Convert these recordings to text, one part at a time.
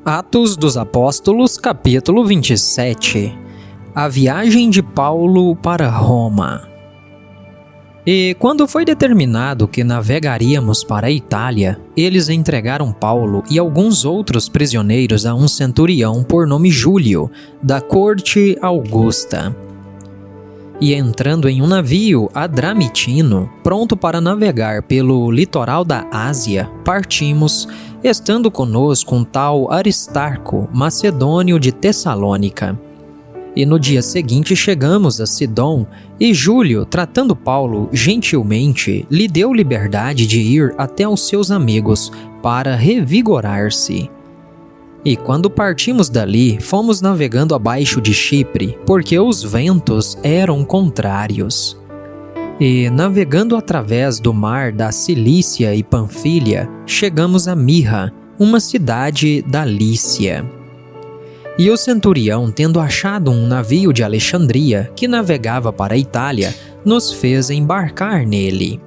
Atos dos Apóstolos, capítulo 27. A viagem de Paulo para Roma. E quando foi determinado que navegaríamos para a Itália, eles entregaram Paulo e alguns outros prisioneiros a um centurião por nome Júlio, da corte Augusta. E entrando em um navio adramitino, pronto para navegar pelo litoral da Ásia, partimos, estando conosco um tal Aristarco, macedônio de Tessalônica. E no dia seguinte chegamos a Sidom, e Júlio, tratando Paulo gentilmente, lhe deu liberdade de ir até aos seus amigos, para revigorar-se. E quando partimos dali, fomos navegando abaixo de Chipre, porque os ventos eram contrários. E navegando através do mar da Cilícia e Panfilha, chegamos a Mirra, uma cidade da Lícia. E o centurião, tendo achado um navio de Alexandria, que navegava para a Itália, nos fez embarcar nele.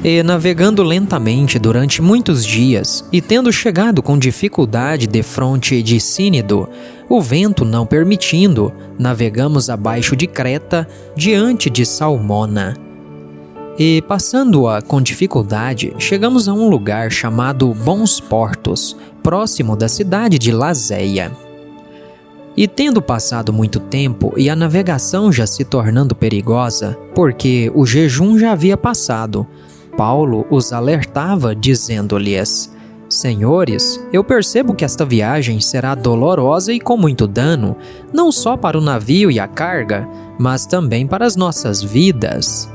E navegando lentamente durante muitos dias, e tendo chegado com dificuldade defronte de Cínido, o vento não permitindo, navegamos abaixo de Creta, diante de Salmona. E passando-a com dificuldade, chegamos a um lugar chamado Bons Portos, próximo da cidade de Lazéia. E tendo passado muito tempo e a navegação já se tornando perigosa, porque o jejum já havia passado, Paulo os alertava, dizendo-lhes: Senhores, eu percebo que esta viagem será dolorosa e com muito dano, não só para o navio e a carga, mas também para as nossas vidas.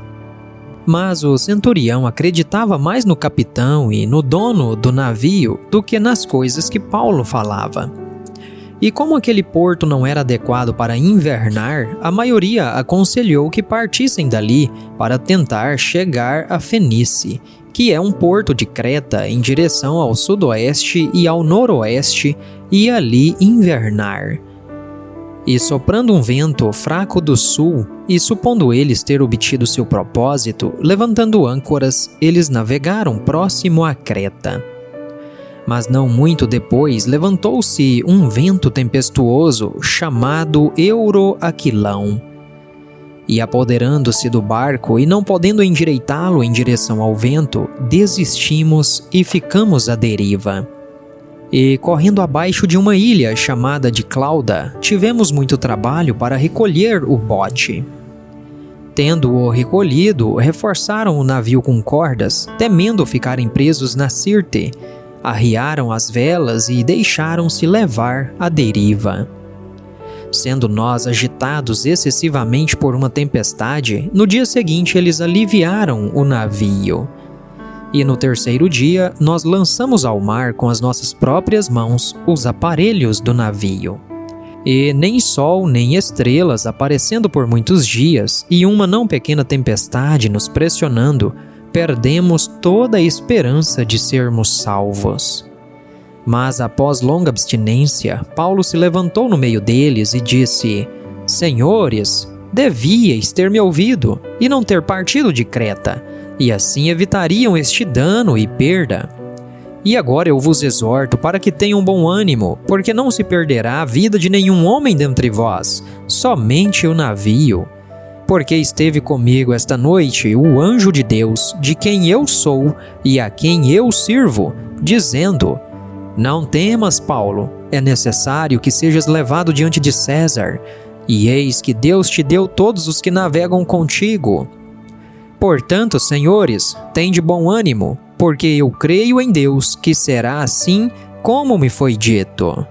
Mas o centurião acreditava mais no capitão e no dono do navio do que nas coisas que Paulo falava. E como aquele porto não era adequado para invernar, a maioria aconselhou que partissem dali para tentar chegar a Fenice, que é um porto de Creta em direção ao sudoeste e ao noroeste, e ali invernar. E soprando um vento fraco do sul, e supondo eles ter obtido seu propósito, levantando âncoras, eles navegaram próximo a Creta. Mas não muito depois levantou-se um vento tempestuoso chamado Euroaquilão. E apoderando-se do barco e não podendo endireitá-lo em direção ao vento, desistimos e ficamos à deriva. E correndo abaixo de uma ilha chamada de Clauda, tivemos muito trabalho para recolher o bote. Tendo-o recolhido, reforçaram o navio com cordas, temendo ficarem presos na Sirte. Arriaram as velas e deixaram-se levar à deriva. Sendo nós agitados excessivamente por uma tempestade, no dia seguinte eles aliviaram o navio. E no terceiro dia, nós lançamos ao mar com as nossas próprias mãos os aparelhos do navio. E nem sol nem estrelas aparecendo por muitos dias, e uma não pequena tempestade nos pressionando, perdemos toda a esperança de sermos salvos. Mas após longa abstinência, Paulo se levantou no meio deles e disse: Senhores, devíeis ter me ouvido e não ter partido de Creta, e assim evitariam este dano e perda. E agora eu vos exorto para que tenham bom ânimo, porque não se perderá a vida de nenhum homem dentre vós, somente o navio. Porque esteve comigo esta noite o anjo de Deus, de quem eu sou e a quem eu sirvo, dizendo: Não temas, Paulo, é necessário que sejas levado diante de César, e eis que Deus te deu todos os que navegam contigo. Portanto, senhores, tende bom ânimo, porque eu creio em Deus que será assim como me foi dito.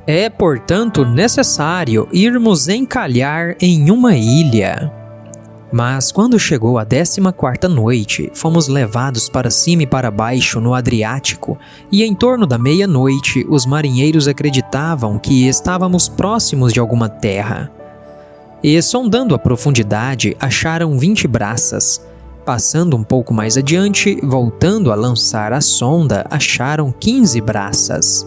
É, portanto, necessário irmos encalhar em uma ilha. Mas quando chegou a 14ª noite, fomos levados para cima e para baixo no Adriático, e em torno da meia-noite os marinheiros acreditavam que estávamos próximos de alguma terra. E sondando a profundidade, acharam 20 braças. Passando um pouco mais adiante, voltando a lançar a sonda, acharam 15 braças.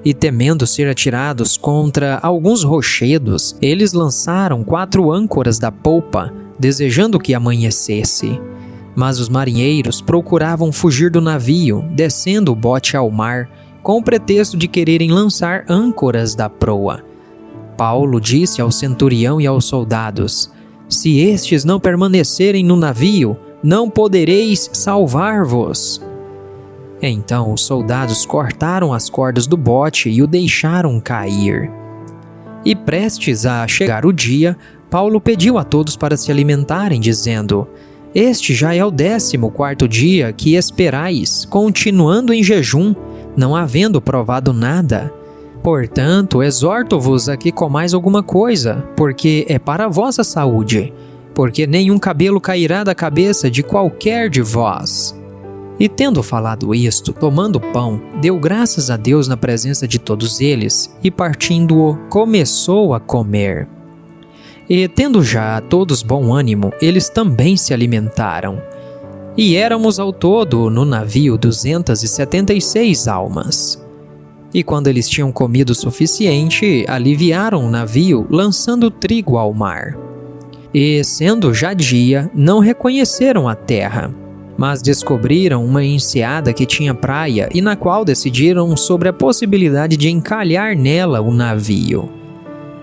E temendo ser atirados contra alguns rochedos, eles lançaram 4 âncoras da polpa, desejando que amanhecesse. Mas os marinheiros procuravam fugir do navio, descendo o bote ao mar, com o pretexto de quererem lançar âncoras da proa. Paulo disse ao centurião e aos soldados: se estes não permanecerem no navio, não podereis salvar-vos. Então os soldados cortaram as cordas do bote e o deixaram cair. E prestes a chegar o dia, Paulo pediu a todos para se alimentarem, dizendo: este já é o 14º dia que esperais, continuando em jejum, não havendo provado nada. Portanto, exorto-vos a que comais alguma coisa, porque é para a vossa saúde, porque nenhum cabelo cairá da cabeça de qualquer de vós. E tendo falado isto, tomando o pão, deu graças a Deus na presença de todos eles, e partindo-o, começou a comer. E tendo já todos bom ânimo, eles também se alimentaram. E éramos ao todo no navio 276 almas. E quando eles tinham comido o suficiente, aliviaram o navio, lançando trigo ao mar. E, sendo já dia, não reconheceram a terra, mas descobriram uma enseada que tinha praia e na qual decidiram sobre a possibilidade de encalhar nela o navio.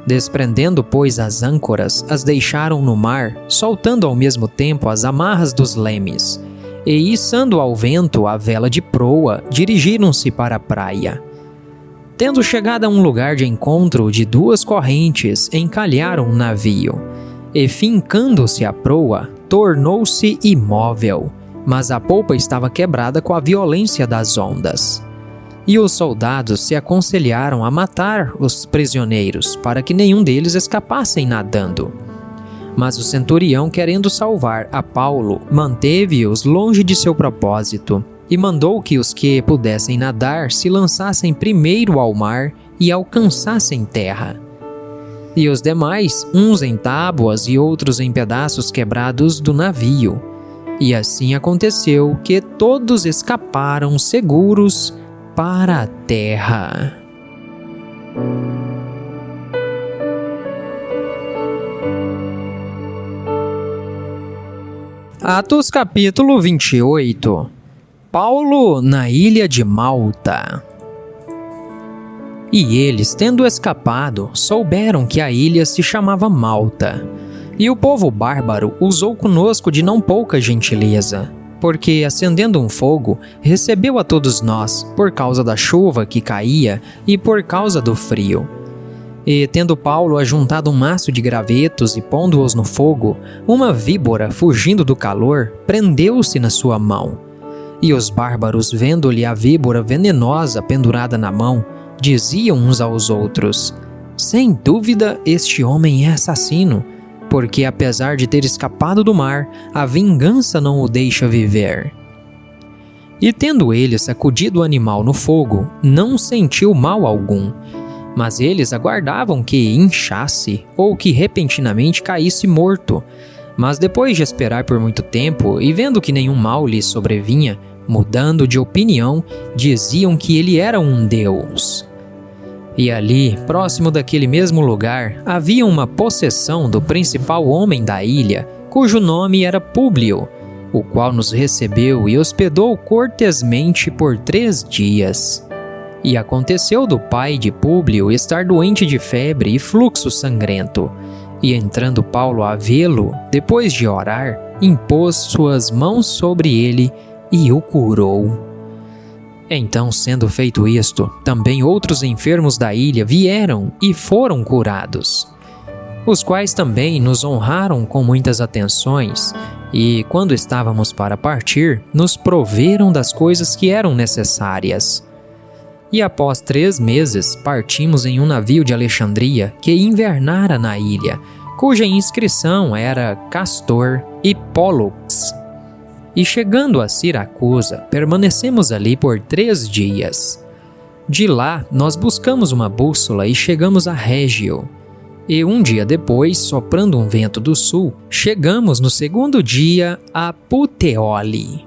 Desprendendo, pois, as âncoras, as deixaram no mar, soltando ao mesmo tempo as amarras dos lemes, e içando ao vento a vela de proa, dirigiram-se para a praia. Tendo chegado a um lugar de encontro de 2 correntes, encalharam o navio, e fincando-se a proa, tornou-se imóvel, mas a polpa estava quebrada com a violência das ondas. E os soldados se aconselharam a matar os prisioneiros, para que nenhum deles escapassem nadando. Mas o centurião, querendo salvar a Paulo, manteve-os longe de seu propósito, e mandou que os que pudessem nadar se lançassem primeiro ao mar e alcançassem terra. E os demais, uns em tábuas e outros em pedaços quebrados do navio. E assim aconteceu que todos escaparam seguros para a terra. Atos capítulo 28. Paulo na ilha de Malta. E eles, tendo escapado, souberam que a ilha se chamava Malta. E o povo bárbaro usou conosco de não pouca gentileza, porque, acendendo um fogo, recebeu a todos nós, por causa da chuva que caía e por causa do frio. E, tendo Paulo ajuntado um maço de gravetos e pondo-os no fogo, uma víbora, fugindo do calor, prendeu-se na sua mão. E os bárbaros, vendo-lhe a víbora venenosa pendurada na mão, diziam uns aos outros: sem dúvida este homem é assassino, porque apesar de ter escapado do mar, a vingança não o deixa viver. E tendo ele sacudido o animal no fogo, não sentiu mal algum, mas eles aguardavam que inchasse ou que repentinamente caísse morto. Mas depois de esperar por muito tempo e vendo que nenhum mal lhe sobrevinha, mudando de opinião, diziam que ele era um deus. E ali, próximo daquele mesmo lugar, havia uma possessão do principal homem da ilha, cujo nome era Públio, o qual nos recebeu e hospedou cortesmente por 3 dias. E aconteceu do pai de Públio estar doente de febre e fluxo sangrento. E entrando Paulo a vê-lo, depois de orar, impôs suas mãos sobre ele e o curou. Então, sendo feito isto, também outros enfermos da ilha vieram e foram curados, os quais também nos honraram com muitas atenções, e, quando estávamos para partir, nos proveram das coisas que eram necessárias. E após 3 meses, partimos em um navio de Alexandria que invernara na ilha, cuja inscrição era Castor e Pólux. E chegando a Siracusa, permanecemos ali por 3 dias. De lá, nós buscamos uma bússola e chegamos a Régio. E um dia depois, soprando um vento do sul, chegamos no 2º dia a Puteoli,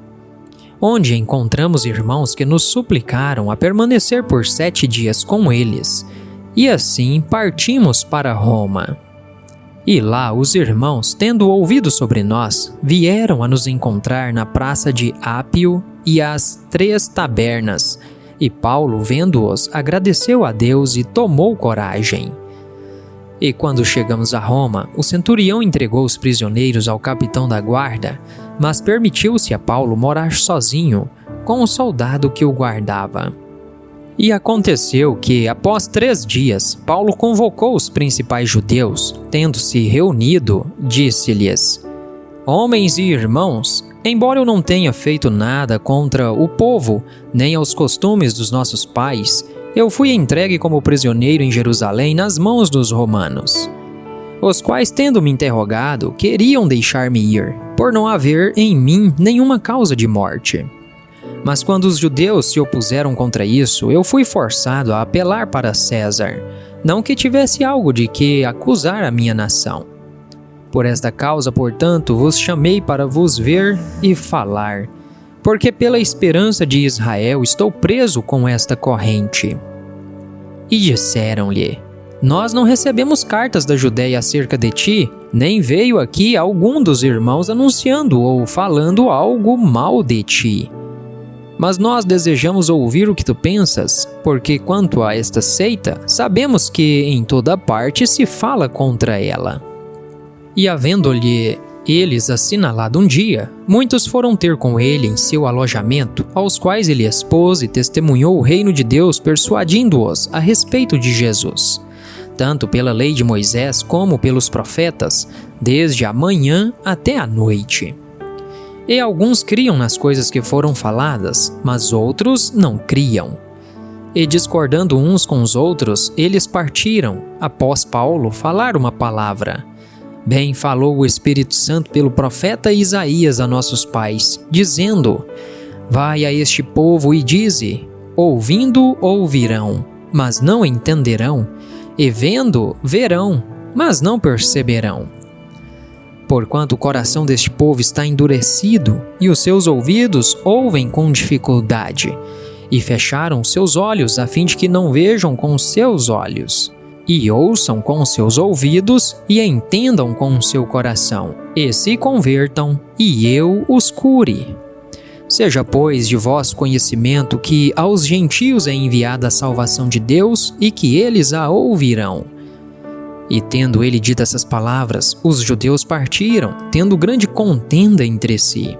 onde encontramos irmãos que nos suplicaram a permanecer por 7 dias com eles, e assim partimos para Roma. E lá os irmãos, tendo ouvido sobre nós, vieram a nos encontrar na praça de Ápio e às 3 tabernas, E Paulo, vendo-os, agradeceu a Deus e tomou coragem. E quando chegamos a Roma, o centurião entregou os prisioneiros ao capitão da guarda, mas permitiu-se a Paulo morar sozinho, com o soldado que o guardava. E aconteceu que, após 3 dias, Paulo convocou os principais judeus. Tendo-se reunido, disse-lhes: Homens e irmãos, embora eu não tenha feito nada contra o povo, nem aos costumes dos nossos pais, eu fui entregue como prisioneiro em Jerusalém nas mãos dos romanos, os quais, tendo me interrogado, queriam deixar-me ir, por não haver em mim nenhuma causa de morte. Mas quando os judeus se opuseram contra isso, eu fui forçado a apelar para César, não que tivesse algo de que acusar a minha nação. Por esta causa, portanto, vos chamei para vos ver e falar, porque pela esperança de Israel estou preso com esta corrente. E disseram-lhe: Nós não recebemos cartas da Judéia acerca de ti, nem veio aqui algum dos irmãos anunciando ou falando algo mal de ti. Mas nós desejamos ouvir o que tu pensas, porque quanto a esta seita, sabemos que em toda parte se fala contra ela. E havendo-lhe eles assinalado um dia, muitos foram ter com ele em seu alojamento, aos quais ele expôs e testemunhou o reino de Deus, persuadindo-os a respeito de Jesus, tanto pela lei de Moisés como pelos profetas, desde a manhã até a noite. E alguns criam nas coisas que foram faladas, mas outros não criam. E discordando uns com os outros, eles partiram, após Paulo falar uma palavra. Bem falou o Espírito Santo pelo profeta Isaías a nossos pais, dizendo: Vai a este povo e dize: Ouvindo ouvirão, mas não entenderão, e vendo verão, mas não perceberão. Porquanto o coração deste povo está endurecido, e os seus ouvidos ouvem com dificuldade, e fecharam seus olhos a fim de que não vejam com os seus olhos, e ouçam com os seus ouvidos, e entendam com o seu coração, e se convertam, e eu os cure. Seja, pois, de vosso conhecimento que aos gentios é enviada a salvação de Deus, e que eles a ouvirão. E tendo ele dito essas palavras, os judeus partiram, tendo grande contenda entre si.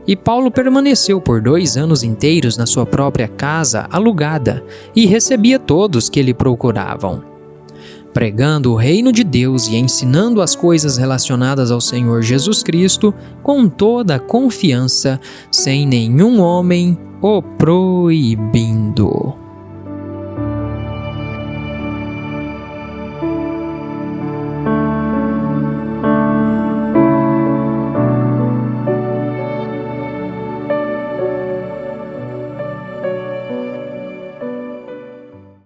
E Paulo permaneceu por 2 anos inteiros na sua própria casa alugada, e recebia todos que lhe procuravam, pregando o reino de Deus e ensinando as coisas relacionadas ao Senhor Jesus Cristo com toda a confiança, sem nenhum homem o proibindo.